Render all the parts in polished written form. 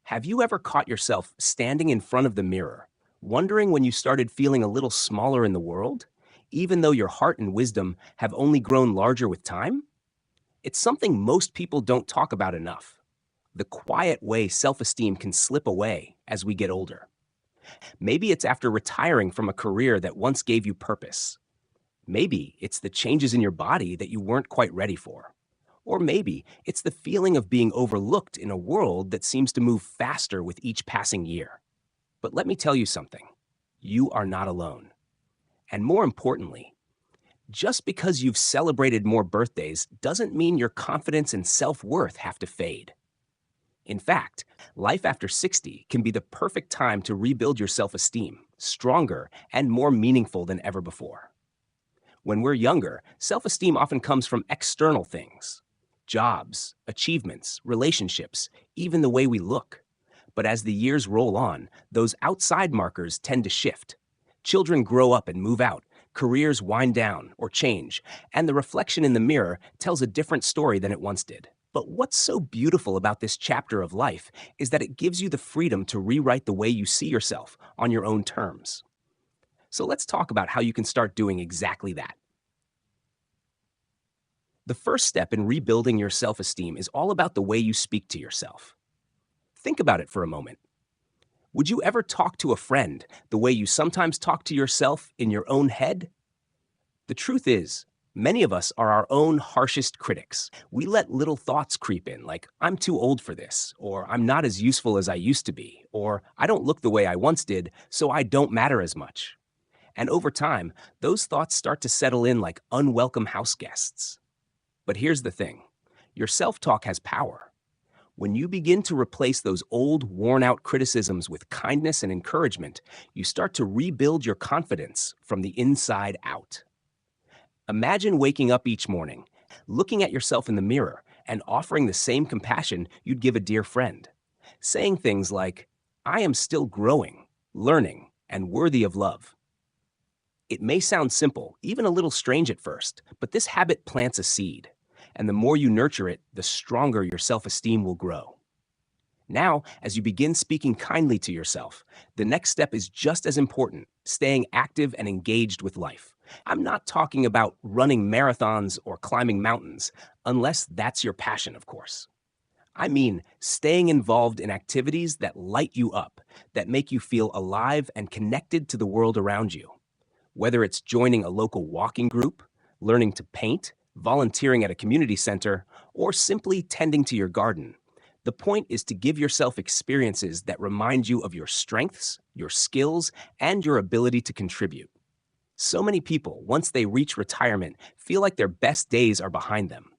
Have you ever caught yourself standing in front of the mirror, wondering when you started feeling a little smaller in the world, even though your heart and wisdom have only grown larger with time? It's something most people don't talk about enough. The quiet way self esteem can slip away as we get older. Maybe it's after retiring from a career that once gave you purpose. Maybe it's the changes in your body that you weren't quite ready for. Or maybe it's the feeling of being overlooked in a world that seems to move faster with each passing year. But let me tell you something. You are not alone. And more importantly, just because you've celebrated more birthdays doesn't mean your confidence and self-worth have to fade. In fact, life after 60 can be the perfect time to rebuild your self-esteem, stronger and more meaningful than ever before. When we're younger, self-esteem often comes from external things: jobs, achievements, relationships, even the way we look. But as the years roll on, those outside markers tend to shift. Children grow up and move out, careers wind down or change, and the reflection in the mirror tells a different story than it once did. But what's so beautiful about this chapter of life is that it gives you the freedom to rewrite the way you see yourself on your own terms. So let's talk about how you can start doing exactly that. The first step in rebuilding your self-esteem is all about the way you speak to yourself. Think about it for a moment. Would you ever talk to a friend the way you sometimes talk to yourself in your own head? The truth is, many of us are our own harshest critics. We let little thoughts creep in, like, I'm too old for this, or I'm not as useful as I used to be, or I don't look the way I once did, so I don't matter as much. And over time, those thoughts start to settle in like unwelcome house guests. But here's the thing. Your self-talk has power. When you begin to replace those old, worn-out criticisms with kindness and encouragement, you start to rebuild your confidence from the inside out. Imagine waking up each morning, looking at yourself in the mirror, and offering the same compassion you'd give a dear friend. Saying things like, I am still growing, learning, and worthy of love. It may sound simple, even a little strange at first, but this habit plants a seed. And the more you nurture it, the stronger your self-esteem will grow. Now, as you begin speaking kindly to yourself, the next step is just as important: staying active and engaged with life. I'm not talking about running marathons or climbing mountains, unless that's your passion, of course. I mean staying involved in activities that light you up, that make you feel alive and connected to the world around you. Whether it's joining a local walking group, learning to paint, volunteering at a community center, or simply tending to your garden, the point is to give yourself experiences that remind you of your strengths, your skills, and your ability to contribute. So many people, once they reach retirement, feel like their best days are behind them.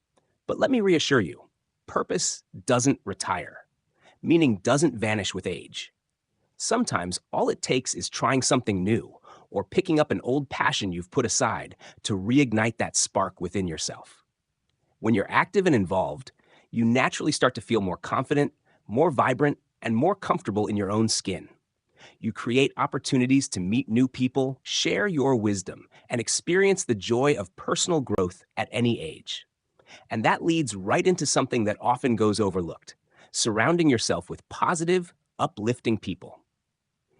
But let me reassure you, purpose doesn't retire. Meaning doesn't vanish with age. Sometimes all it takes is trying something new, or picking up an old passion you've put aside to reignite that spark within yourself. When you're active and involved, you naturally start to feel more confident, more vibrant, and more comfortable in your own skin. You create opportunities to meet new people, share your wisdom, and experience the joy of personal growth at any age. And that leads right into something that often goes overlooked: surrounding yourself with positive, uplifting people.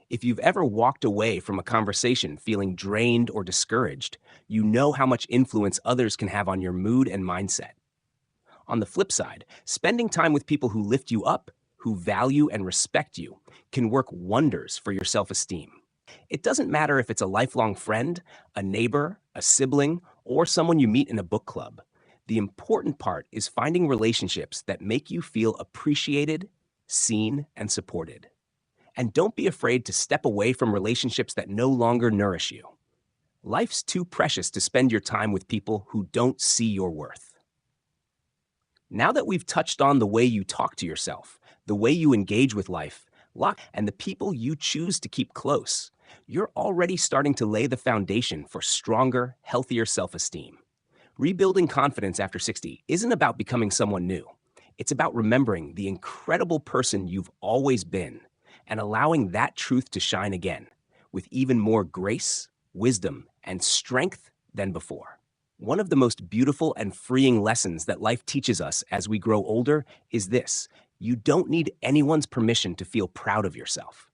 If you've ever walked away from a conversation feeling drained or discouraged, you know how much influence others can have on your mood and mindset. On the flip side, spending time with people who lift you up, who value and respect you, can work wonders for your self-esteem. It doesn't matter if it's a lifelong friend, a neighbor, a sibling, or someone you meet in a book club. The important part is finding relationships that make you feel appreciated, seen, and supported. And don't be afraid to step away from relationships that no longer nourish you. Life's too precious to spend your time with people who don't see your worth. Now that we've touched on the way you talk to yourself, the way you engage with life, and the people you choose to keep close, you're already starting to lay the foundation for stronger, healthier self-esteem. Rebuilding confidence after 60 isn't about becoming someone new. It's about remembering the incredible person you've always been and allowing that truth to shine again, with even more grace, wisdom, and strength than before. One of the most beautiful and freeing lessons that life teaches us as we grow older is this: You don't need anyone's permission to feel proud of yourself.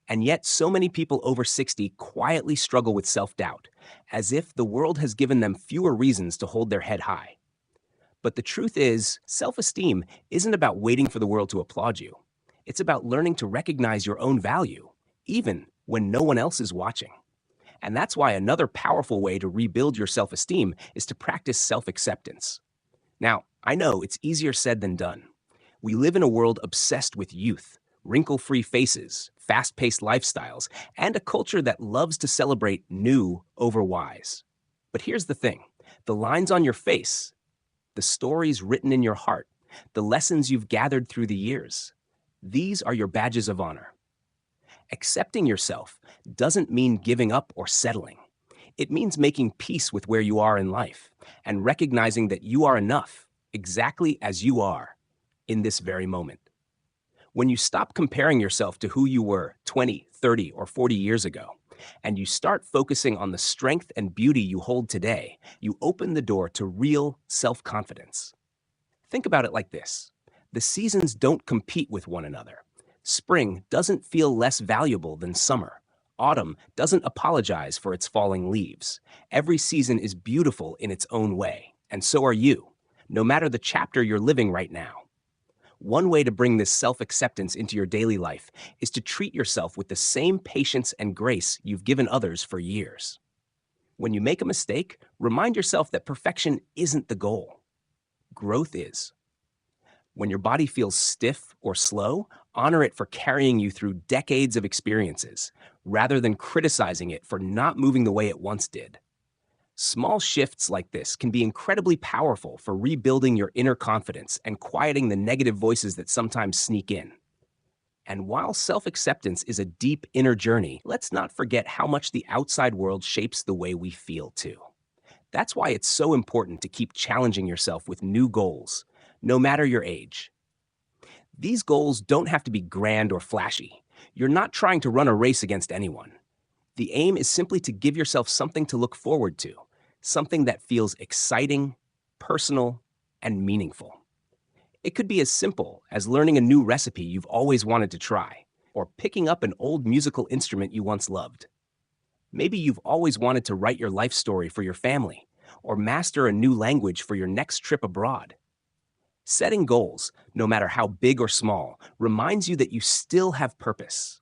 And yet, so many people over 60 quietly struggle with self doubt, as if the world has given them fewer reasons to hold their head high. But the truth is, self esteem isn't about waiting for the world to applaud you. It's about learning to recognize your own value, even when no one else is watching. And that's why another powerful way to rebuild your self esteem is to practice self acceptance. Now, I know it's easier said than done. We live in a world obsessed with youth, wrinkle free faces, fast paced lifestyles, and a culture that loves to celebrate new over wise. But here's the thing: the lines on your face, the stories written in your heart, the lessons you've gathered through the years, these are your badges of honor. Accepting yourself doesn't mean giving up or settling. It means making peace with where you are in life and recognizing that you are enough, exactly as you are, in this very moment. When you stop comparing yourself to who you were 20, 30, or 40 years ago, and you start focusing on the strength and beauty you hold today, you open the door to real self-confidence. Think about it like this: the seasons don't compete with one another. Spring doesn't feel less valuable than summer. Autumn doesn't apologize for its falling leaves. Every season is beautiful in its own way, and so are you, no matter the chapter you're living right now. One way to bring this self-acceptance into your daily life is to treat yourself with the same patience and grace you've given others for years. When you make a mistake, remind yourself that perfection isn't the goal. Growth is. When your body feels stiff or slow, honor it for carrying you through decades of experiences, rather than criticizing it for not moving the way it once did. Small shifts like this can be incredibly powerful for rebuilding your inner confidence and quieting the negative voices that sometimes sneak in. And while self-acceptance is a deep inner journey, let's not forget how much the outside world shapes the way we feel too. That's why it's so important to keep challenging yourself with new goals, no matter your age. These goals don't have to be grand or flashy. You're not trying to run a race against anyone. The aim is simply to give yourself something to look forward to, something that feels exciting, personal, and meaningful. It could be as simple as learning a new recipe you've always wanted to try, or picking up an old musical instrument you once loved. Maybe you've always wanted to write your life story for your family, or master a new language for your next trip abroad. Setting goals, no matter how big or small, reminds you that you still have purpose.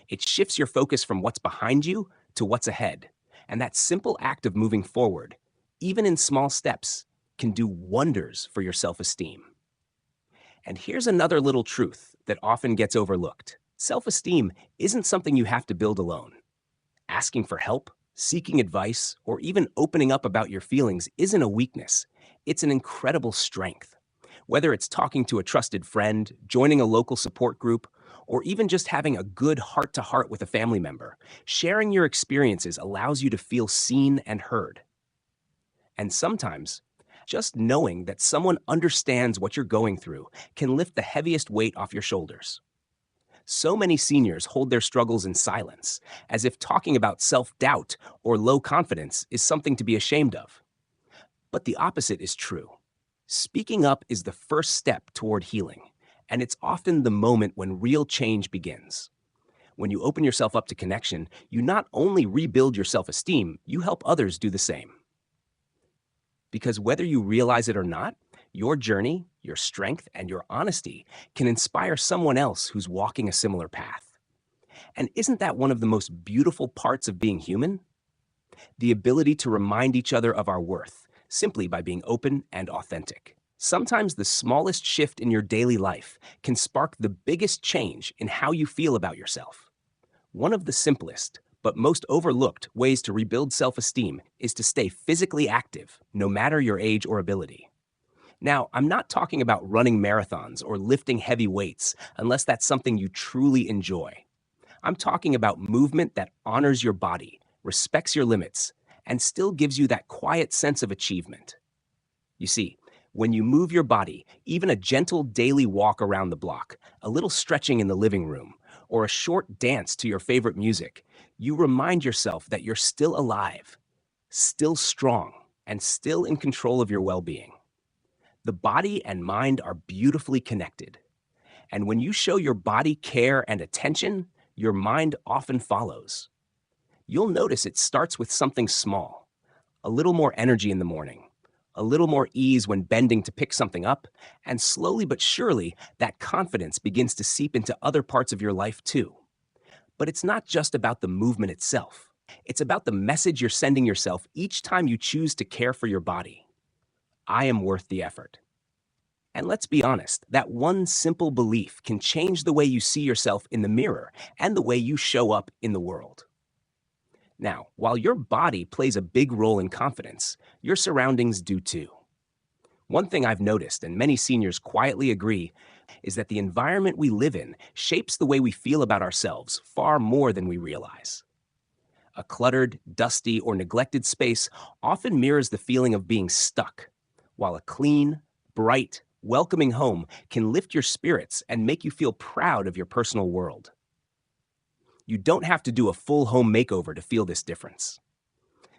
It shifts your focus from what's behind you to what's ahead. And that simple act of moving forward, even in small steps, can do wonders for your self-esteem. And here's another little truth that often gets overlooked. Self-esteem isn't something you have to build alone. Asking for help, seeking advice, or even opening up about your feelings isn't a weakness. It's an incredible strength. Whether it's talking to a trusted friend, joining a local support group, or even just having a good heart-to-heart with a family member, sharing your experiences allows you to feel seen and heard. And sometimes, just knowing that someone understands what you're going through can lift the heaviest weight off your shoulders. So many seniors hold their struggles in silence, as if talking about self-doubt or low confidence is something to be ashamed of. But the opposite is true. Speaking up is the first step toward healing, and it's often the moment when real change begins. When you open yourself up to connection, you not only rebuild your self-esteem, you help others do the same. Because whether you realize it or not, your journey, your strength, and your honesty can inspire someone else who's walking a similar path. And isn't that one of the most beautiful parts of being human? The ability to remind each other of our worth, simply by being open and authentic. Sometimes the smallest shift in your daily life can spark the biggest change in how you feel about yourself. One of the simplest, but most overlooked ways to rebuild self-esteem is to stay physically active, no matter your age or ability. Now, I'm not talking about running marathons or lifting heavy weights unless that's something you truly enjoy. I'm talking about movement that honors your body, respects your limits, and still gives you that quiet sense of achievement. You see, when you move your body, even a gentle daily walk around the block, a little stretching in the living room, or a short dance to your favorite music, you remind yourself that you're still alive, still strong, and still in control of your well-being. The body and mind are beautifully connected. And when you show your body care and attention, your mind often follows. You'll notice it starts with something small: a little more energy in the morning, a little more ease when bending to pick something up, and slowly but surely, that confidence begins to seep into other parts of your life too. But it's not just about the movement itself. It's about the message you're sending yourself each time you choose to care for your body. I am worth the effort. And let's be honest, that one simple belief can change the way you see yourself in the mirror and the way you show up in the world. Now, while your body plays a big role in confidence, your surroundings do too. One thing I've noticed, and many seniors quietly agree, is that the environment we live in shapes the way we feel about ourselves far more than we realize. A cluttered, dusty, or neglected space often mirrors the feeling of being stuck, while a clean, bright, welcoming home can lift your spirits and make you feel proud of your personal world. You don't have to do a full home makeover to feel this difference.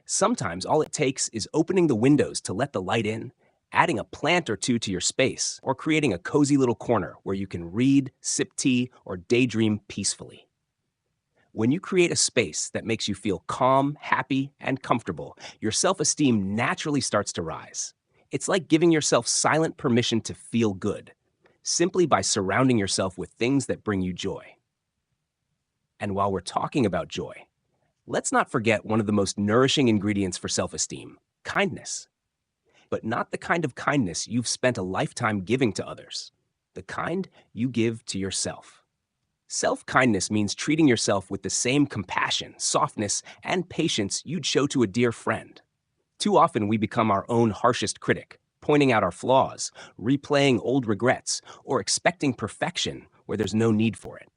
Sometimes all it takes is opening the windows to let the light in, adding a plant or two to your space, or creating a cozy little corner where you can read, sip tea, or daydream peacefully. When you create a space that makes you feel calm, happy, and comfortable, your self-esteem naturally starts to rise. It's like giving yourself silent permission to feel good, simply by surrounding yourself with things that bring you joy. And while we're talking about joy, let's not forget one of the most nourishing ingredients for self-esteem: kindness. But not the kind of kindness you've spent a lifetime giving to others, the kind you give to yourself. Self-kindness means treating yourself with the same compassion, softness, and patience you'd show to a dear friend. Too often we become our own harshest critic, pointing out our flaws, replaying old regrets, or expecting perfection where there's no need for it.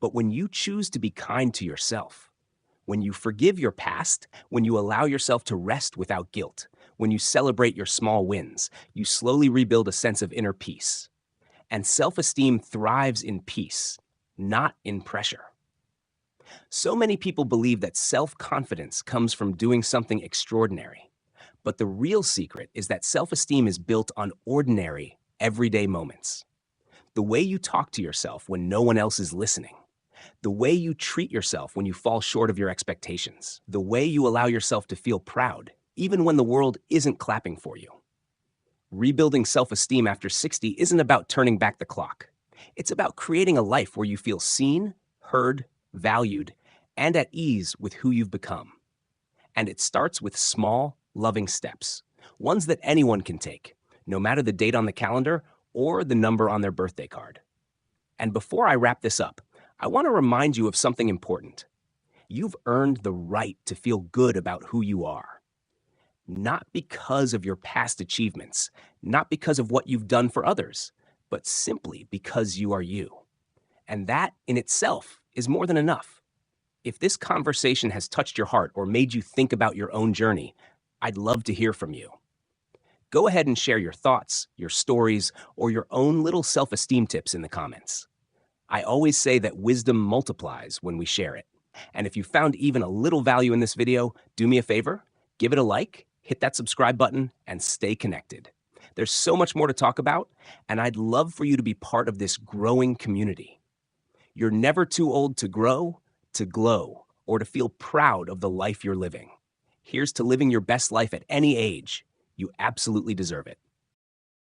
But when you choose to be kind to yourself, when you forgive your past, when you allow yourself to rest without guilt, when you celebrate your small wins, you slowly rebuild a sense of inner peace. And self-esteem thrives in peace, not in pressure. So many people believe that self-confidence comes from doing something extraordinary. But the real secret is that self-esteem is built on ordinary, everyday moments. The way you talk to yourself when no one else is listening. The way you treat yourself when you fall short of your expectations. The way you allow yourself to feel proud, even when the world isn't clapping for you. Rebuilding self-esteem after 60 isn't about turning back the clock. It's about creating a life where you feel seen, heard, valued, and at ease with who you've become. And it starts with small, loving steps, ones that anyone can take, no matter the date on the calendar or the number on their birthday card. And before I wrap this up, I want to remind you of something important. You've earned the right to feel good about who you are. Not because of your past achievements, not because of what you've done for others, but simply because you are you. And that in itself is more than enough. If this conversation has touched your heart or made you think about your own journey, I'd love to hear from you. Go ahead and share your thoughts, your stories, or your own little self-esteem tips in the comments. I always say that wisdom multiplies when we share it. And if you found even a little value in this video, do me a favor, give it a like, hit that subscribe button, and stay connected. There's so much more to talk about, and I'd love for you to be part of this growing community. You're never too old to grow, to glow, or to feel proud of the life you're living. Here's to living your best life at any age. You absolutely deserve it.